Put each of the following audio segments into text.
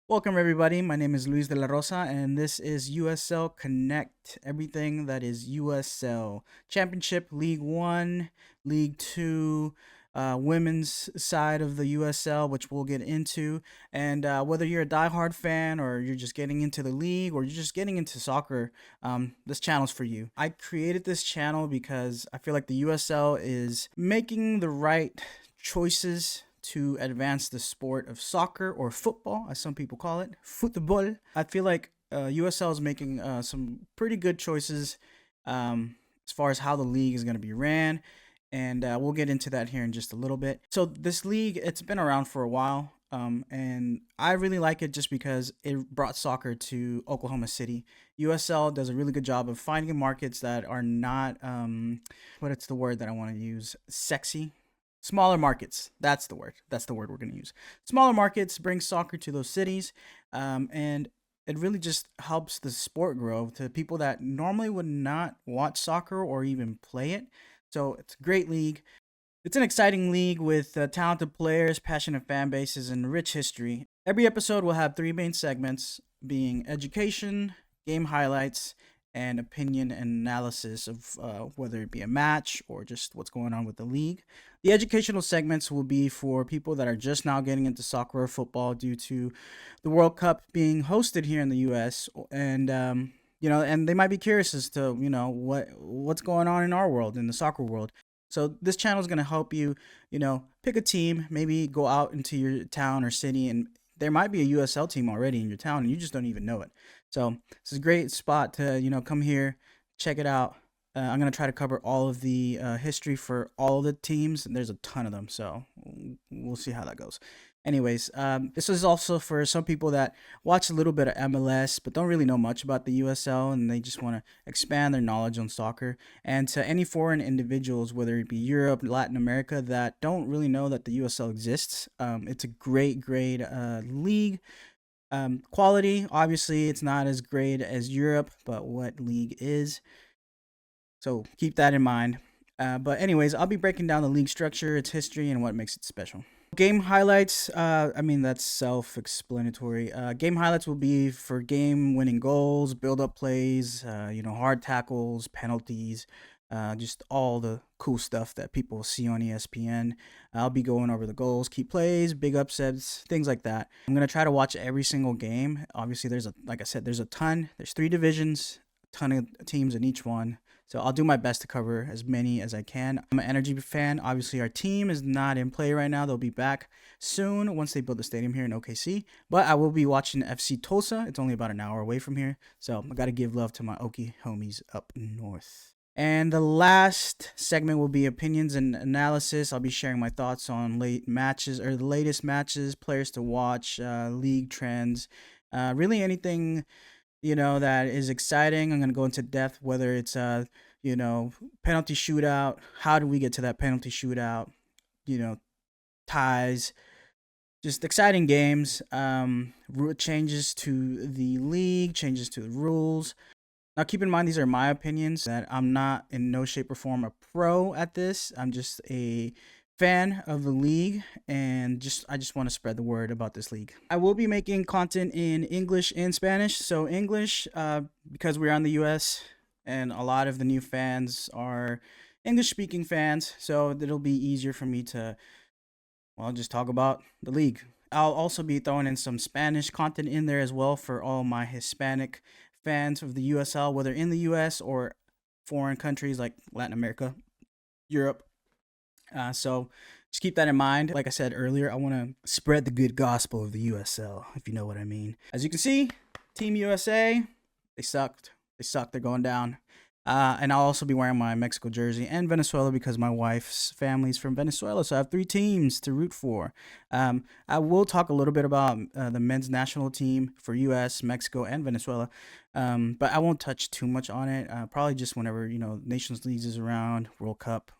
Welcome, everybody. My name is Luis de la Rosa, and this is USL Connect. Everything that is USL Championship, League One, League Two, women's side of the USL, which we'll get into. And whether you're a diehard fan or you're just getting into the league or you're just getting into soccer, this channel's for you. I created this channel because I feel like the USL is making the right choices to advance the sport of soccer or football, as some people call it, futbol. I feel like USL is making some pretty good choices as far as how the league is going to be ran, and we'll get into that here in just a little bit. So this league, it's been around for a while, and I really like it just because it brought soccer to Oklahoma City. USL does a really good job of finding markets that are not, what it's the word that I want to use, sexy. Smaller markets. That's the word. That's the word we're going to use. Smaller markets bring soccer to those cities, and it really just helps the sport grow to people that normally would not watch soccer or even play it. So it's a great league. It's an exciting league with talented players, passionate fan bases, and rich history. Every episode will have three main segments, being education, game highlights, and opinion and analysis of whether it be a match or just what's going on with the league. The educational segments will be for people that are just now getting into soccer or football due to the World Cup being hosted here in the U.S. and and they might be curious as to what's going on in our world, in the soccer world. So this channel is going to help you, pick a team, maybe go out into your town or city, and there might be a USL team already in your town, and you just don't even know it. So this is a great spot to come here, check it out. I'm gonna try to cover all of the history for all of the teams, and there's a ton of them. So we'll see how that goes. Anyways, this is also for some people that watch a little bit of MLS but don't really know much about the USL, and they just want to expand their knowledge on soccer. And to any foreign individuals, whether it be Europe, Latin America, that don't really know that the USL exists, it's a great league. Quality, obviously, it's not as great as Europe, but what league is. So keep that in mind. But anyways, I'll be breaking down the league structure, its history, and what makes it special. Game highlights. I mean, that's self-explanatory. Game highlights will be for game-winning goals, build-up plays, hard tackles, penalties, just all the cool stuff that people see on ESPN. I'll be going over the goals, key plays, big upsets, things like that. I'm gonna try to watch every single game. Obviously, like I said, there's a ton. There's three divisions, a ton of teams in each one. So I'll do my best to cover as many as I can. I'm an Energy fan. Obviously, our team is not in play right now. They'll be back soon once they build the stadium here in OKC. But I will be watching FC Tulsa. It's only about an hour away from here. So I got to give love to my Okie homies up north. And the last segment will be opinions and analysis. I'll be sharing my thoughts on late matches or the latest matches, players to watch, league trends, really anything that is exciting. I'm going to go into depth, whether it's penalty shootout, how do we get to that penalty shootout, ties, just exciting games, changes to the league, changes to the rules. Now keep in mind, these are my opinions, that I'm not in no shape or form a pro at this. I'm just a fan of the league, and I just want to spread the word about this league. I will be making content in English and Spanish. So English, because we're on the US and a lot of the new fans are English speaking fans, so it'll be easier for me to just talk about the league. I'll also be throwing in some Spanish content in there as well for all my Hispanic fans of the USL, whether in the US or foreign countries like Latin America, Europe. So just keep that in mind. Like I said earlier, I want to spread the good gospel of the USL, if you know what I mean. As you can see, Team USA, they sucked. They sucked. They're going down. And I'll also be wearing my Mexico jersey and Venezuela because my wife's family's from Venezuela. So I have three teams to root for. I will talk a little bit about the men's national team for US, Mexico, and Venezuela. But I won't touch too much on it. Probably just whenever, Nations Leagues is around, World Cup.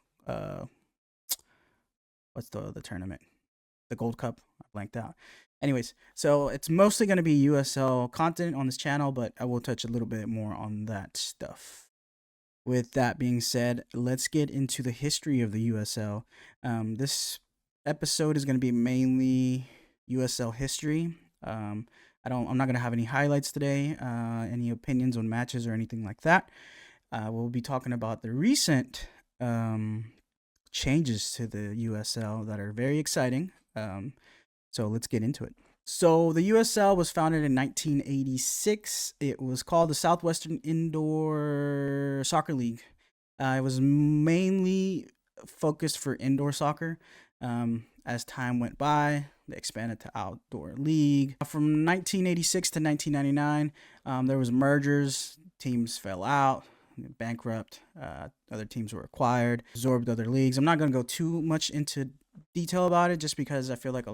What's the tournament? The Gold Cup. I blanked out. Anyways, so it's mostly going to be USL content on this channel, but I will touch a little bit more on that stuff. With that being said, let's get into the history of the USL. This episode is going to be mainly USL history. I'm not gonna have any highlights today, any opinions on matches or anything like that. We'll be talking about the recent changes to the USL that are very exciting. So let's get into it. So the USL was founded in 1986. It was called the Southwestern Indoor Soccer League. It was mainly focused for indoor soccer. As time went by, they expanded to outdoor league. From 1986 to 1999, there was mergers. Teams fell out, bankrupt. Other teams were acquired, absorbed other leagues. I'm not going to go too much into detail about it, just because I feel like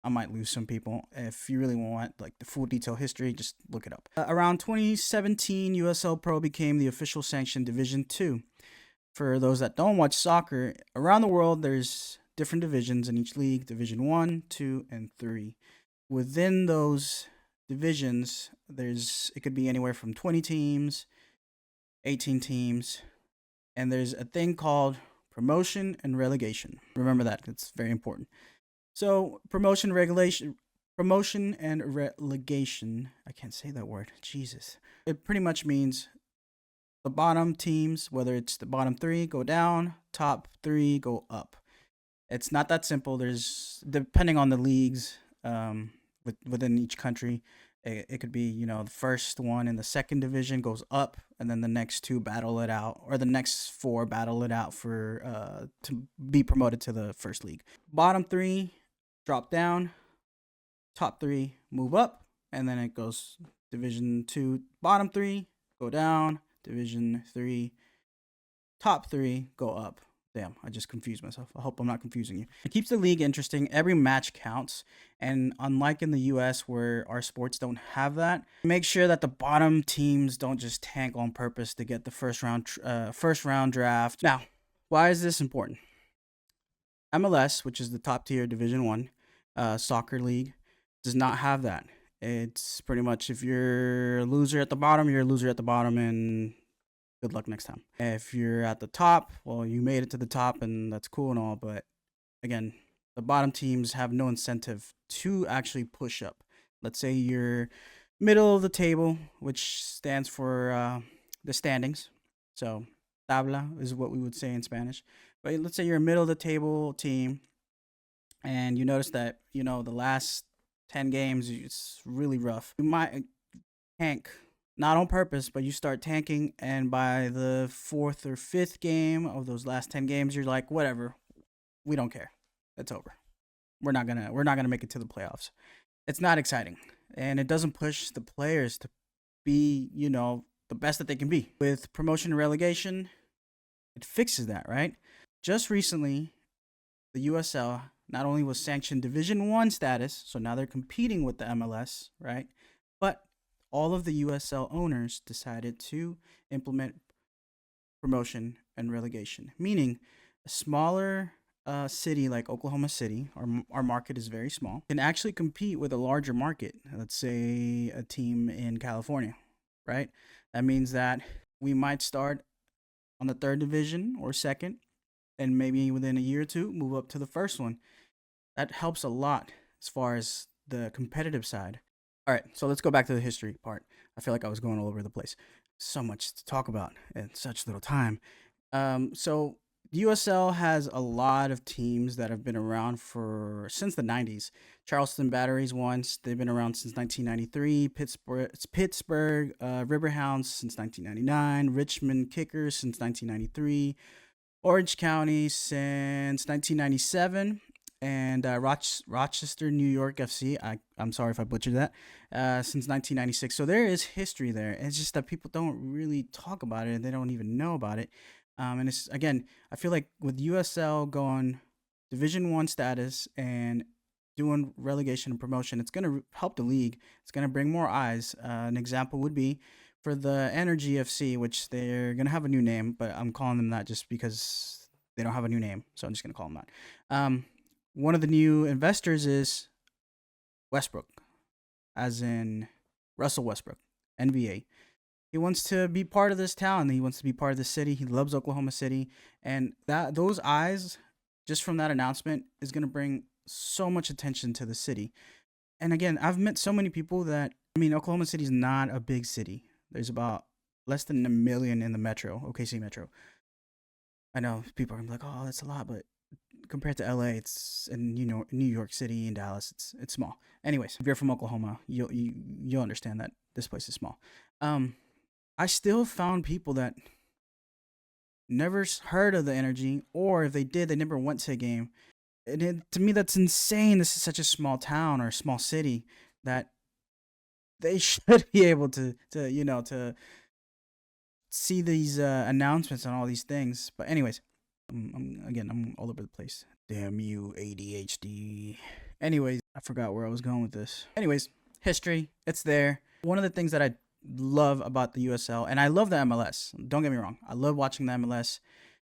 I might lose some people. If you really want like the full detail history, just look it up. Around 2017, USL Pro became the official sanctioned Division 2. For those that don't watch soccer, around the world there's different divisions in each league: Division 1, 2, and 3. Within those divisions, it could be anywhere from 20 teams, 18 teams, and there's a thing called promotion and relegation. Remember that, it's very important. So promotion and relegation, I can't say that word, Jesus. It pretty much means the bottom teams, whether it's the bottom 3, go down, top 3 go up. It's not that simple. There's, depending on the leagues within each country, it could be, the first one in the second division goes up, and then the next 2 battle it out, or the next 4 battle it out for to be promoted to the first league. Bottom 3 drop down, top 3 move up, and then it goes Division 2, bottom 3 go down, Division 3, top 3 go up. Damn, I just confused myself. I hope I'm not confusing you. It keeps the league interesting. Every match counts. And unlike in the US, where our sports don't have that, make sure that the bottom teams don't just tank on purpose to get the first round draft. Now, why is this important? MLS, which is the top tier Division 1 soccer league, does not have that. It's pretty much, if you're a loser at the bottom, you're a loser at the bottom, and good luck next time. If you're at the top, well, you made it to the top, and that's cool and all, but again, the bottom teams have no incentive to actually push up. Let's say you're middle of the table, which stands for the standings. So tabla is what we would say in Spanish. But let's say you're a middle of the table team, and you notice that, the last 10 games, it's really rough. You might tank, not on purpose, but you start tanking, and by the 4th or 5th game of those last 10 games, you're like, whatever, we don't care, it's over. We're not gonna make it to the playoffs. It's not exciting, and it doesn't push the players to be, the best that they can be. With promotion and relegation, it fixes that, right? Just recently, the USL not only was sanctioned Division 1 status, so now they're competing with the MLS, right? But all of the USL owners decided to implement promotion and relegation, meaning a smaller city like Oklahoma City, our market is very small, can actually compete with a larger market. Let's say a team in California, right? That means that we might start on the 3rd division or 2nd, and maybe within a year or 2 move up to the first one. That helps a lot as far as the competitive side. All right, so let's go back to the history part. I feel like I was going all over the place. So much to talk about in such little time. So USL has a lot of teams that have been around since the 90s. Charleston Batteries once, they've been around since 1993. Pittsburgh Riverhounds since 1999. Richmond Kickers since 1993. Orange County since 1997. And Rochester, New York FC, I'm sorry if I butchered that, since 1996. So there is history there. It's just that people don't really talk about it, and they don't even know about it. And it's, again, I feel like with USL going Division 1 status and doing relegation and promotion, it's going to help the league. It's going to bring more eyes. An example would be for the Energy FC, which they're going to have a new name, but I'm calling them that just because they don't have a new name. So I'm just going to call them that. One of the new investors is Westbrook, as in Russell Westbrook, NBA. He wants to be part of this town. He wants to be part of the city. He loves Oklahoma City. And those eyes, just from that announcement, is going to bring so much attention to the city. And again, I've met so many people that, I mean, Oklahoma City is not a big city. There's about less than a million in the metro, OKC metro. I know people are gonna be like, "Oh, that's a lot," but compared to LA, it's in New York City and Dallas, it's small. Anyways, if you're from Oklahoma, you'll understand that this place is small. Um, I still found people that never heard of the energy, or if they did, they never went to a game. And to me, that's insane. This is such a small town or small city that they should be able to see these announcements and all these things. But anyways, I'm all over the place. Damn you, ADHD. Anyways, I forgot where I was going with this. Anyways, history, it's there. One of the things that I love about the USL, and I love the MLS. Don't get me wrong, I love watching the MLS.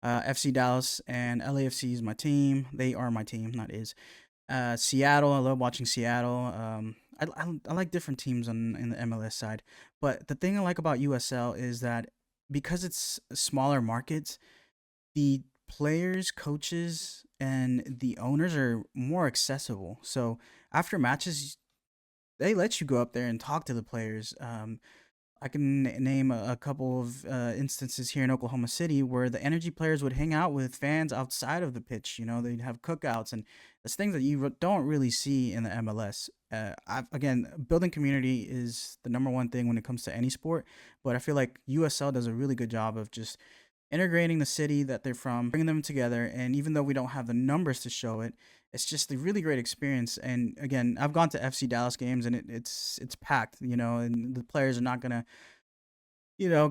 FC Dallas and LAFC is my team. They are my team, not is. Seattle, I love watching Seattle. I like different teams in the MLS side, but the thing I like about USL is that because it's smaller markets, the players, coaches, and the owners are more accessible. So after matches, they let you go up there and talk to the players. I can name a couple of instances here in Oklahoma City where the energy players would hang out with fans outside of the pitch. You know, they'd have cookouts, and it's things that you don't really see in the MLS. Again, building community is the number one thing when it comes to any sport, but I feel like USL does a really good job of just integrating the city that they're from, bringing them together. And even though we don't have the numbers to show it, it's just a really great experience. And again, I've gone to FC Dallas games, and it's packed, and the players are not gonna,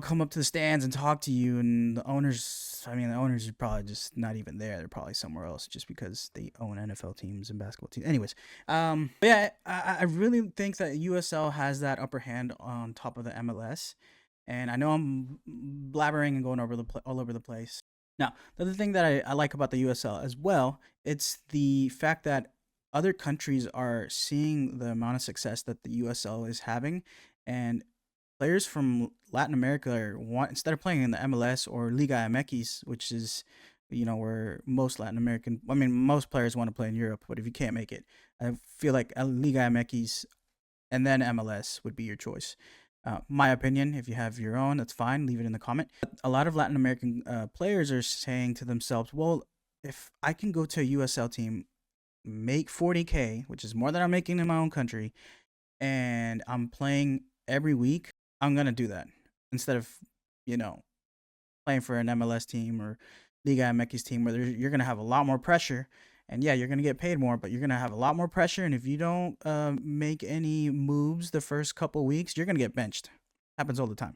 come up to the stands and talk to you. And the owners, I mean, the owners are probably just not even there. They're probably somewhere else just because they own NFL teams and basketball teams. Anyways, but yeah, I really think that USL has that upper hand on top of the MLS. And I know I'm blabbering and going all over the place. Now, the other thing that I like about the USL as well, it's the fact that other countries are seeing the amount of success that the USL is having, and players from Latin America instead of playing in the MLS or Liga MX, which is where most most players want to play in Europe, but if you can't make it, I feel like Liga MX and then MLS would be your choice. My opinion, if you have your own, that's fine. Leave it in the comment. But a lot of Latin American players are saying to themselves, well, if I can go to a USL team, make 40K, which is more than I'm making in my own country, and I'm playing every week, I'm going to do that instead of, playing for an MLS team or Liga MX team where you're going to have a lot more pressure. And yeah, you're going to get paid more, but you're going to have a lot more pressure. And if you don't make any moves the first couple weeks, you're going to get benched. Happens all the time.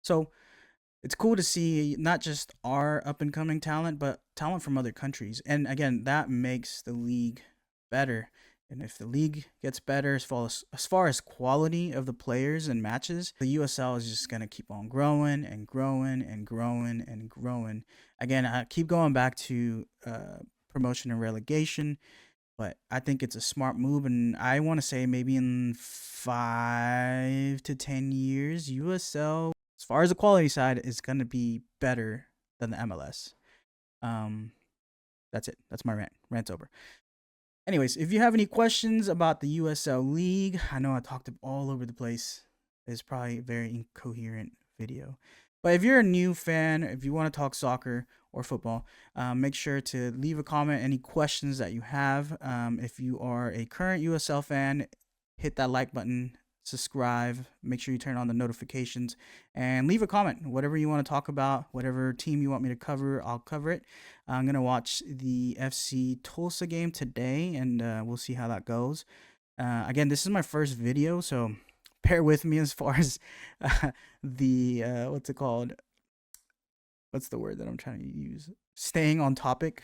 So it's cool to see not just our up and coming talent, but talent from other countries. And again, that makes the league better. And if the league gets better as far as quality of the players and matches, the USL is just going to keep on growing and growing and growing and growing. Again, I keep going back to promotion and relegation, but I think it's a smart move. And I want to say maybe in 5 to 10 years, USL, as far as the quality side, is going to be better than the MLS. That's it. That's my rant. Rant's over. Anyways, if you have any questions about the USL League, I know I talked all over the place. It's probably a very incoherent video. But if you're a new fan, if you want to talk soccer or football, make sure to leave a comment, any questions that you have. If you are a current USL fan, hit that like button, subscribe, make sure you turn on the notifications, and leave a comment. Whatever you want to talk about, whatever team you want me to cover, I'll cover it. I'm going to watch the FC Tulsa game today, and we'll see how that goes. Again, this is my first video, so bear with me as far as the, what's it called? What's the word that I'm trying to use? Staying on topic.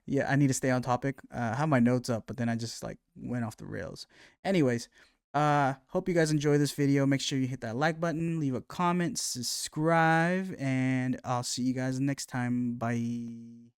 Yeah, I need to stay on topic. I have my notes up, but then I just went off the rails. Anyways, hope you guys enjoy this video. Make sure you hit that like button, leave a comment, subscribe, and I'll see you guys next time. Bye.